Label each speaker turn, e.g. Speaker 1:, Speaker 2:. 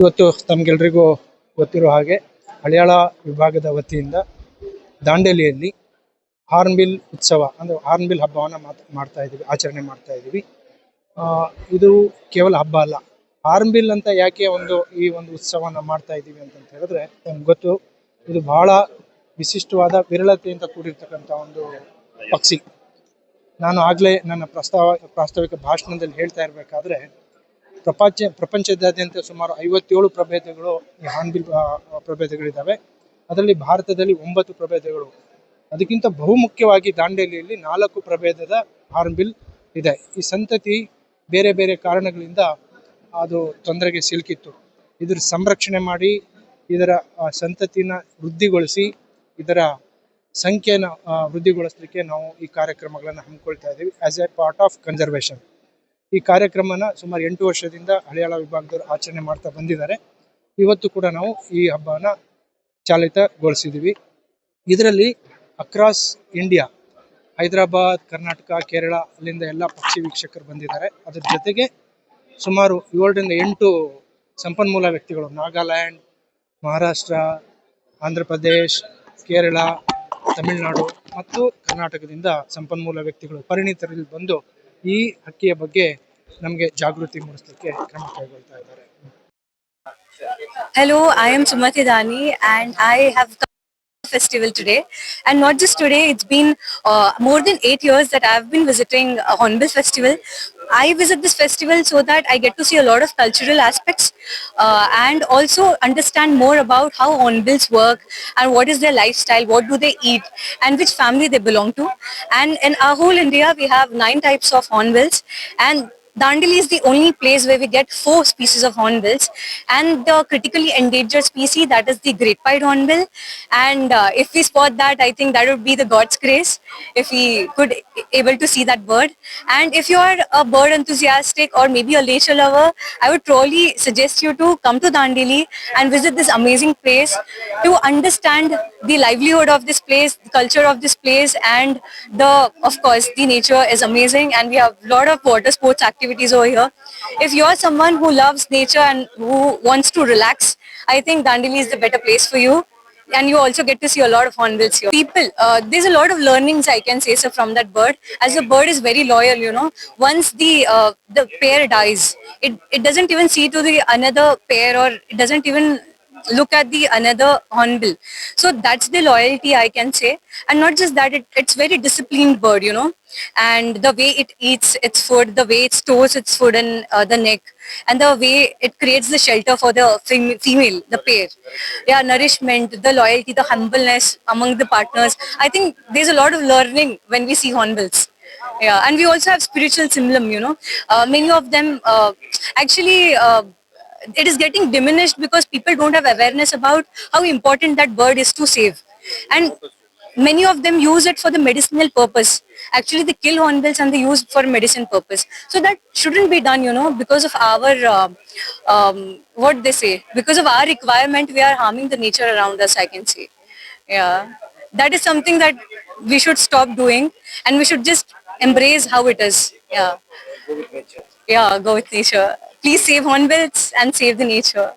Speaker 1: ಇವತ್ತು ತಮಗೆಲ್ರಿಗೂ ಗೊತ್ತಿರೋ ಹಾಗೆ ಹಳಿಯಾಳ ವಿಭಾಗದ ವತಿಯಿಂದ ದಾಂಡೇಲಿಯಲ್ಲಿ ಹಾರ್ನ್ಬಿಲ್ ಉತ್ಸವ ಅಂದರೆ ಹಾರ್ನ್ಬಿಲ್ ಹಬ್ಬವನ್ನು ಆಚರಣೆ ಮಾಡ್ತಾ ಇದ್ದೀವಿ. ಇದು ಕೇವಲ ಹಬ್ಬ ಅಲ್ಲ. ಹಾರ್ನ್ಬಿಲ್ ಅಂತ ಯಾಕೆ ಈ ಒಂದು ಉತ್ಸವನ ಮಾಡ್ತಾ ಇದ್ದೀವಿ ಅಂತ ಹೇಳಿದ್ರೆ, ನಮ್ಗೆ ಗೊತ್ತು, ಇದು ಬಹಳ ವಿಶಿಷ್ಟವಾದ ವಿರಳತೆಯಿಂದ ಕೂಡಿರ್ತಕ್ಕಂಥ ಒಂದು ಪಕ್ಷಿ. ನಾನು ಆಗಲೇ ನನ್ನ ಪ್ರಾಸ್ತಾವಿಕ ಭಾಷಣದಲ್ಲಿ ಹೇಳ್ತಾ ಇರಬೇಕಾದ್ರೆ, ಪ್ರಪಂಚದಾದ್ಯಂತ ಸುಮಾರು 57 ಪ್ರಭೇದಗಳು ಈ ಹಾರ್ನ್ಬಿಲ್ ಪ್ರಭೇದಗಳಿದ್ದಾವೆ. ಅದರಲ್ಲಿ ಭಾರತದಲ್ಲಿ 9 ಪ್ರಭೇದಗಳು. ಅದಕ್ಕಿಂತ ಬಹುಮುಖ್ಯವಾಗಿ ದಾಂಡೇಲಿಯಲ್ಲಿ 4 ಪ್ರಭೇದದ ಹಾರ್ನ್ಬಿಲ್ ಇದೆ. ಈ ಸಂತತಿ ಬೇರೆ ಬೇರೆ ಕಾರಣಗಳಿಂದ ಅದು ತೊಂದರೆಗೆ ಸಿಲುಕಿತ್ತು. ಇದರ ಸಂರಕ್ಷಣೆ ಮಾಡಿ, ಇದರ ಸಂತತಿನ ವೃದ್ಧಿಗೊಳಿಸಿ, ಇದರ ಸಂಖ್ಯೆನ ವೃದ್ಧಿಗೊಳಿಸಲಿಕ್ಕೆ ನಾವು ಈ ಕಾರ್ಯಕ್ರಮಗಳನ್ನು ಹಮ್ಮಿಕೊಳ್ತಾ ಇದ್ದೀವಿ as A part of conservation. ಈ ಕಾರ್ಯಕ್ರಮನ ಸುಮಾರು 8 ವರ್ಷದಿಂದ ಹಳಿಯಾಳ ವಿಭಾಗದವರು ಆಚರಣೆ ಮಾಡ್ತಾ ಬಂದಿದ್ದಾರೆ. ಇವತ್ತು ಕೂಡ ನಾವು ಈ ಹಬ್ಬನ ಚಾಲಿತಗೊಳಿಸಿದ್ದೀವಿ. ಇದರಲ್ಲಿ ಅಕ್ರಾಸ್ ಇಂಡಿಯಾ, ಹೈದರಾಬಾದ್, ಕರ್ನಾಟಕ, ಕೇರಳ, ಅಲ್ಲಿಂದ ಎಲ್ಲ ಪಕ್ಷಿ ವೀಕ್ಷಕರು ಬಂದಿದ್ದಾರೆ. ಅದರ ಜೊತೆಗೆ ಸುಮಾರು 7 ರಿಂದ 8 ಸಂಪನ್ಮೂಲ ವ್ಯಕ್ತಿಗಳು, ನಾಗಾಲ್ಯಾಂಡ್, ಮಹಾರಾಷ್ಟ್ರ, ಆಂಧ್ರ ಪ್ರದೇಶ್, ಕೇರಳ, ತಮಿಳುನಾಡು ಮತ್ತು ಕರ್ನಾಟಕದಿಂದ ಸಂಪನ್ಮೂಲ ವ್ಯಕ್ತಿಗಳು, ಪರಿಣಿತರಲ್ಲಿ ಬಂದು ಈ ಹಕ್ಕಿಯ ಬಗ್ಗೆ ನಮಗೆ ಜಾಗೃತಿ ಮೂಡಿಸಲಿಕ್ಕೆ ಕ್ರಮ ಕೈಗೊಳ್ತಾ ಇದ್ದಾರೆ.
Speaker 2: Hello, I am Sumati Dani and I have come to the festival today. And not just today, it's been more than 8 years that I've been visiting Hornbill Festival. I visit this festival so that I get to see a lot of cultural aspects and also understand more about how hornbills work and what is their lifestyle, what do they eat and which family they belong to. And in our whole India, we have 9 types of hornbills, and Dandeli is the only place where we get 4 species of hornbills, and the critically endangered species, that is the great pied hornbill. And if we spot that, I think that would be the God's grace if we could able to see that bird. And if you are a bird enthusiastic or maybe a nature lover, I would truly suggest you to come to Dandeli and visit this amazing place to understand the livelihood of this place, the culture of this place, and of course the nature is amazing, and we have a lot of water sports activities over here. If you are someone who loves nature and who wants to relax, I think Dandeli is the better place for you. And you also get to see a lot of hornbills here. People, there's a lot of learnings I can say so from that bird, as the bird is very loyal, you know. Once the pair dies, it doesn't even see to the another pair, or it doesn't even look at the another hornbill. So that's the loyalty I can say. And not just that, it's very disciplined bird, you know. And the way it eats its food, the way it stores its food in the neck, and the way it creates the shelter for the female, the pair. Yeah, nourishment, the loyalty, the humbleness among the partners. I think there's a lot of learning when we see hornbills. Yeah, and we also have spiritual symbolism, you know. Many of them actually it is getting diminished because people don't have awareness about how important that bird is to save. And many of them use it for the medicinal purpose. Actually, they kill hornbills and they use for medicine purpose. So that shouldn't be done, you know, because of our, what they say, because of our requirement, we are harming the nature around us, I can say. Yeah, that is something that we should stop doing, and we should just embrace how it is. Yeah.
Speaker 1: Go with nature.
Speaker 2: Yeah, go with nature. Please save hornbills and save the nature.